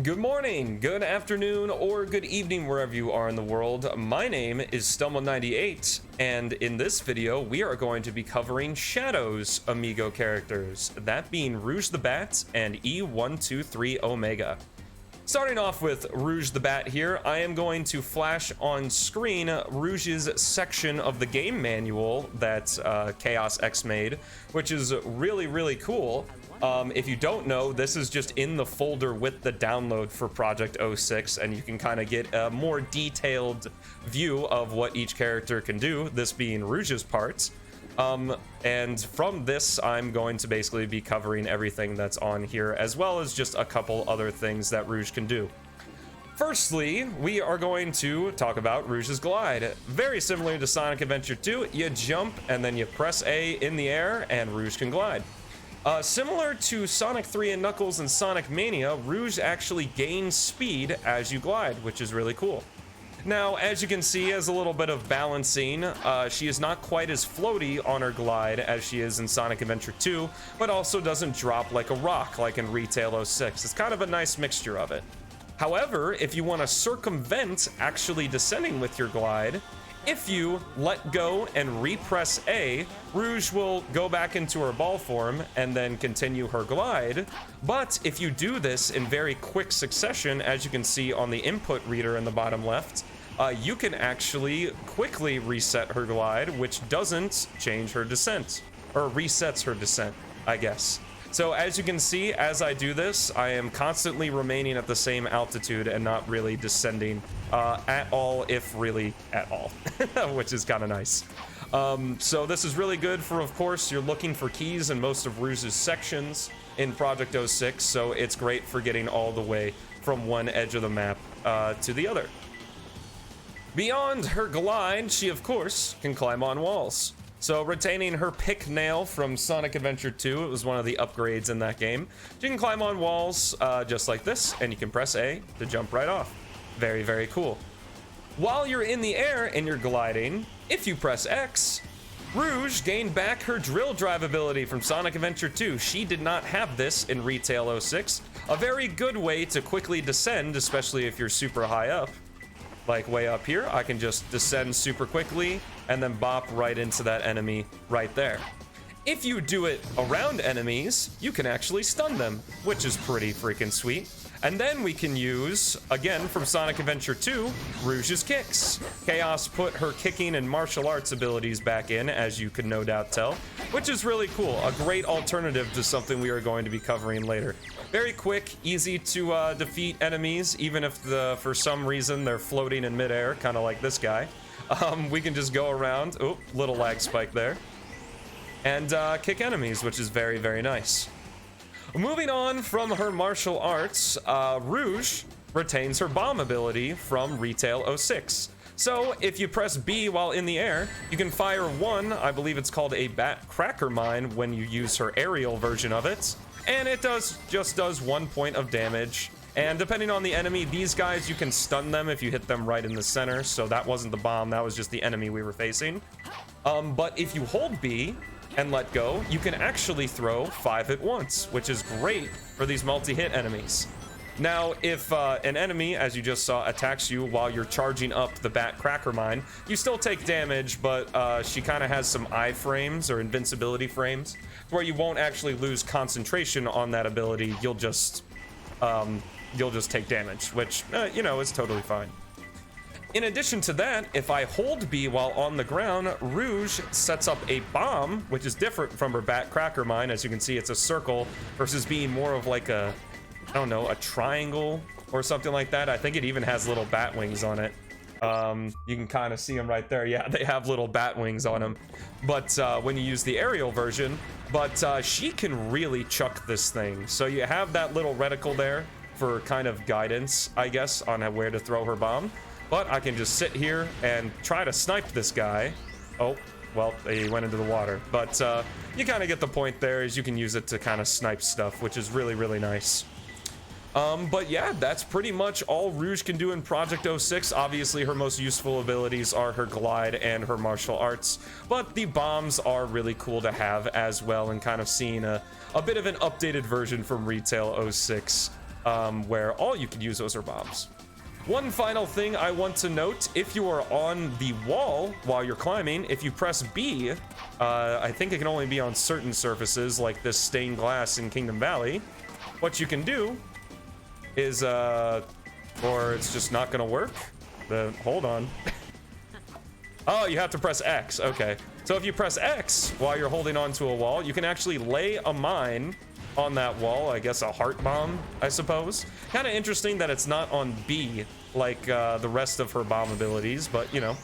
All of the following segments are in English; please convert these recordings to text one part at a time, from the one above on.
Good morning, good afternoon, or good evening wherever you are in the world. My name is Stumble98, and in this video we are going to be covering Shadow's Amigo characters, that being Rouge the Bat and E123 Omega. Starting off with Rouge the Bat here, I am going to flash on screen Rouge's section of the game manual that Chaos X made, which is really cool. If you don't know, this is just in the folder with the download for Project 06, and you can kind of get a more detailed view of what each character can do, this being Rouge's parts. And from this, I'm going to basically be covering everything that's on here, as well as just a couple other things that Rouge can do. Firstly, we are going to talk about Rouge's glide. Very similar to Sonic Adventure 2, you jump and then you press A in the air and Rouge can glide. Similar to Sonic 3 and Knuckles and Sonic Mania, Rouge actually gains speed as you glide, which is really cool. Now, as you can see, as a little bit of balancing, she is not quite as floaty on her glide as she is in Sonic Adventure 2, but also doesn't drop like a rock like in Retail 06. It's kind of a nice mixture of it. However, if you want to circumvent actually descending with your glide, if you let go and repress A, Rouge will go back into her ball form and then continue her glide. But if you do this in very quick succession, as you can see on the input reader in the bottom left, you can actually quickly reset her glide, which doesn't change her descent, or resets her descent, I guess. So as you can see, as I do this, I am constantly remaining at the same altitude and not really descending at all, if really at all, which is kind of nice. So this is really good for, of course, you're looking for keys in most of Rouge's sections in Project 06, so it's great for getting all the way from one edge of the map to the other. Beyond her glide, she, of course, can climb on walls. So retaining her pick nail from Sonic Adventure 2, it was one of the upgrades in that game. You can climb on walls just like this, and you can press A to jump right off. Very cool. While you're in the air and you're gliding, if you press X, Rouge gained back her drill drive ability from Sonic Adventure 2. She did not have this in Retail 06. A very good way to quickly descend, especially if you're super high up. Like way up here, I can just descend super quickly and then bop right into that enemy right there. If you do it around enemies, you can actually stun them, which is pretty freaking sweet. And then we can use, again from Sonic Adventure 2, Rouge's kicks. Chaos put her kicking and martial arts abilities back in, as you can no doubt tell, which is really cool. A great alternative to something we are going to be covering later. Very quick, easy to defeat enemies, even if for some reason they're floating in midair, kind of like this guy. We can just go around, oh, little lag spike there, and kick enemies, which is very nice. Moving on from her martial arts, Rouge retains her bomb ability from Retail 06. So if you press B while in the air, you can fire one, I believe it's called a bat cracker mine when you use her aerial version of it, and it just does 1 point of damage. And depending on the enemy, these guys, you can stun them if you hit them right in the center, so that wasn't the bomb, that was just the enemy we were facing. But if you hold B and let go, you can actually throw 5 at once, which is great for these multi-hit enemies. Now, if an enemy, as you just saw, attacks you while you're charging up the bat cracker mine, you still take damage, but she kind of has some iframes or invincibility frames, where you won't actually lose concentration on that ability. You'll just take damage, which you know, is totally fine. In addition to that, if I hold B while on the ground, Rouge sets up a bomb, which is different from her bat cracker mine. As you can see, it's a circle versus being more of like a, I don't know, a triangle or something like that. I think it even has little bat wings on it. You can kind of see them right there. Yeah, they have little bat wings on them. But when you use the aerial version, she can really chuck this thing. So you have that little reticle there for kind of guidance, I guess, on where to throw her bomb. But I can just sit here and try to snipe this guy. Oh, well, he went into the water. But you kind of get the point there, is you can use it to kind of snipe stuff, which is really nice. But yeah, that's pretty much all Rouge can do in Project 06. Obviously, her most useful abilities are her glide and her martial arts, but the bombs are really cool to have as well, and kind of seeing a bit of an updated version from Retail 06. where all you could use those are bombs. One final thing I want to note, if you are on the wall while you're climbing, if you press B, I think it can only be on certain surfaces like this stained glass in Kingdom Valley. What you can do is, or it's just not gonna work. Hold on. Oh, you have to press X, okay. So if you press X while you're holding onto a wall, you can actually lay a mine on that wall, I guess a heart bomb, I suppose. Kind of interesting that it's not on B like the rest of her bomb abilities, but you know,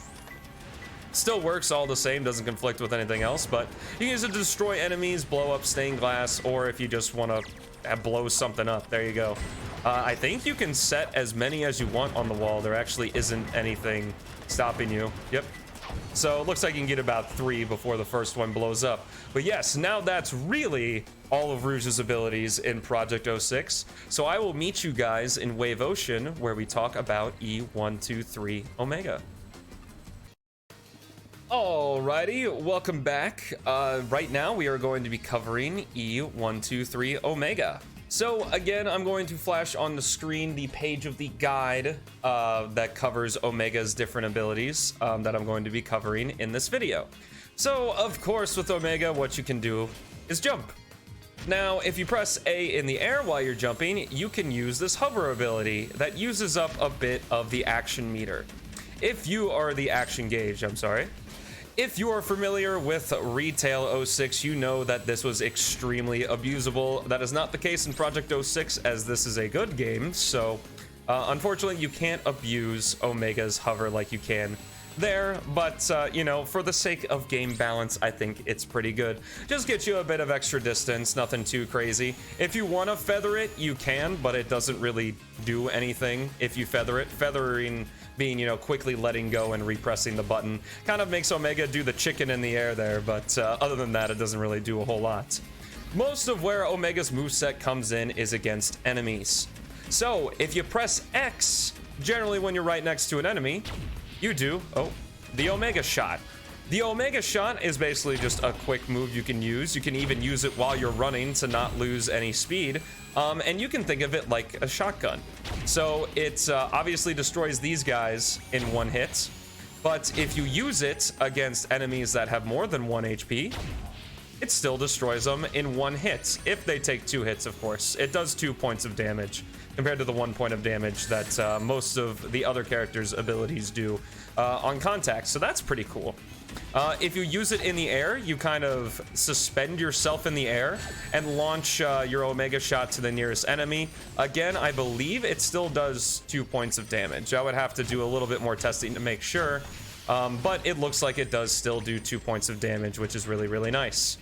still works all the same, doesn't conflict with anything else. But you can use it to destroy enemies, blow up stained glass, or if you just want to blow something up, there you go. I think you can set as many as you want on the wall. There actually isn't anything stopping you. Yep. So it looks like you can get about 3 before the first one blows up. But yes, now that's really all of Rouge's abilities in Project 06. So I will meet you guys in Wave Ocean, where we talk about E123 Omega. Alrighty, welcome back. Right now we are going to be covering E123 Omega. So again, I'm going to flash on the screen the page of the guide that covers Omega's different abilities that I'm going to be covering in this video. So of course with Omega, what you can do is jump. Now, if you press A in the air while you're jumping, you can use this hover ability that uses up a bit of the action meter. If you are the action gauge, I'm sorry. If you are familiar with Retail 06, you know that this was extremely abusable. That is not the case in Project 06, as this is a good game, so unfortunately you can't abuse Omega's hover like you can there, but you know, for the sake of game balance, I think it's pretty good. Just get you a bit of extra distance, nothing too crazy. If you want to feather it, you can, but it doesn't really do anything if you feather it. Feathering being, you know, quickly letting go and repressing the button kind of makes Omega do the chicken in the air there, but other than that, it doesn't really do a whole lot. Most of where Omega's moveset comes in is against enemies. So if you press X, generally when you're right next to an enemy, you do, the Omega shot. The Omega shot is basically just a quick move you can use. You can even use it while you're running to not lose any speed. And you can think of it like a shotgun. So it obviously destroys these guys in one hit. But if you use it against enemies that have more than 1 HP, it still destroys them in 1 hit. If they take 2 hits, of course. It does 2 points of damage compared to the 1 point of damage that most of the other characters' abilities do on contact. So that's pretty cool. If you use it in the air, you kind of suspend yourself in the air and launch your Omega shot to the nearest enemy. Again, I believe it still does 2 points of damage. I would have to do a little bit more testing to make sure, but it looks like it does still do 2 points of damage, which is really, really nice.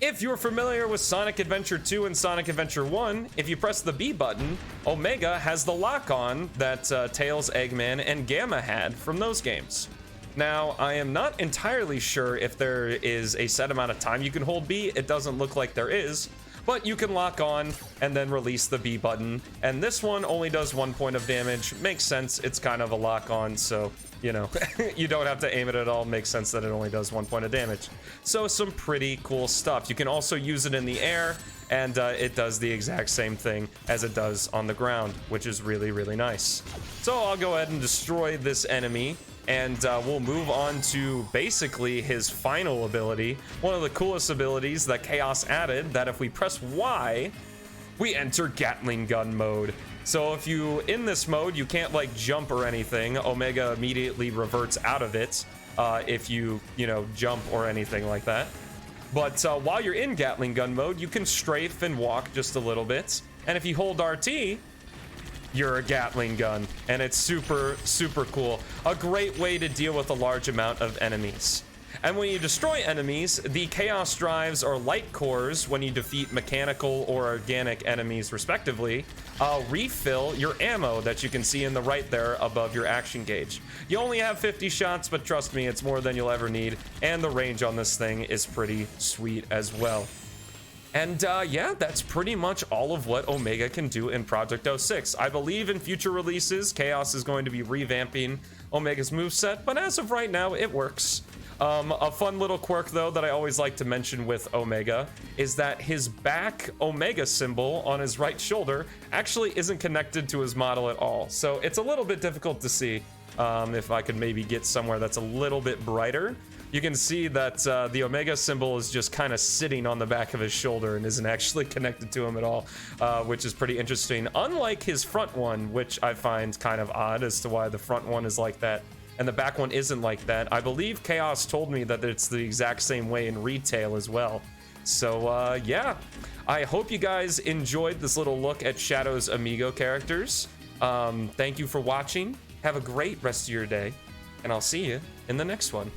If you're familiar with Sonic Adventure 2 and Sonic Adventure 1, if you press the B button, Omega has the lock-on that Tails, Eggman, and Gamma had from those games. Now, I am not entirely sure if there is a set amount of time you can hold B. It doesn't look like there is, but you can lock on and then release the B button. And this one only does 1 point of damage. Makes sense. It's kind of a lock on, so, you know, you don't have to aim it at all. Makes sense that it only does 1 point of damage. So some pretty cool stuff. You can also use it in the air, and it does the exact same thing as it does on the ground, which is really, really nice. So I'll go ahead and destroy this enemy. And we'll move on to basically his final ability. One of the coolest abilities that Chaos added, that if we press Y, we enter Gatling gun mode. So if you, in this mode, you can't like jump or anything. Omega immediately reverts out of it if you know, jump or anything like that. But while you're in Gatling gun mode, you can strafe and walk just a little bit. And if you hold RT, you're a Gatling gun, and it's super, super cool. A great way to deal with a large amount of enemies. And when you destroy enemies, the Chaos Drives or Light Cores, when you defeat mechanical or organic enemies respectively, refill your ammo that you can see in the right there above your action gauge. You only have 50 shots, but trust me, it's more than you'll ever need, and the range on this thing is pretty sweet as well. And yeah, that's pretty much all of what Omega can do in Project 06. I believe in future releases, Chaos is going to be revamping Omega's moveset, but as of right now, it works. A fun little quirk, though, that I always like to mention with Omega is that his back Omega symbol on his right shoulder actually isn't connected to his model at all. So it's a little bit difficult to see. If I could maybe get somewhere that's a little bit brighter, you can see that the Omega symbol is just kind of sitting on the back of his shoulder and isn't actually connected to him at all, which is pretty interesting. Unlike his front one, which I find kind of odd as to why the front one is like that and the back one isn't like that. I believe Chaos told me that it's the exact same way in retail as well. So yeah, I hope you guys enjoyed this little look at Shadow's Amigo characters. Thank you for watching. Have a great rest of your day, and I'll see you in the next one.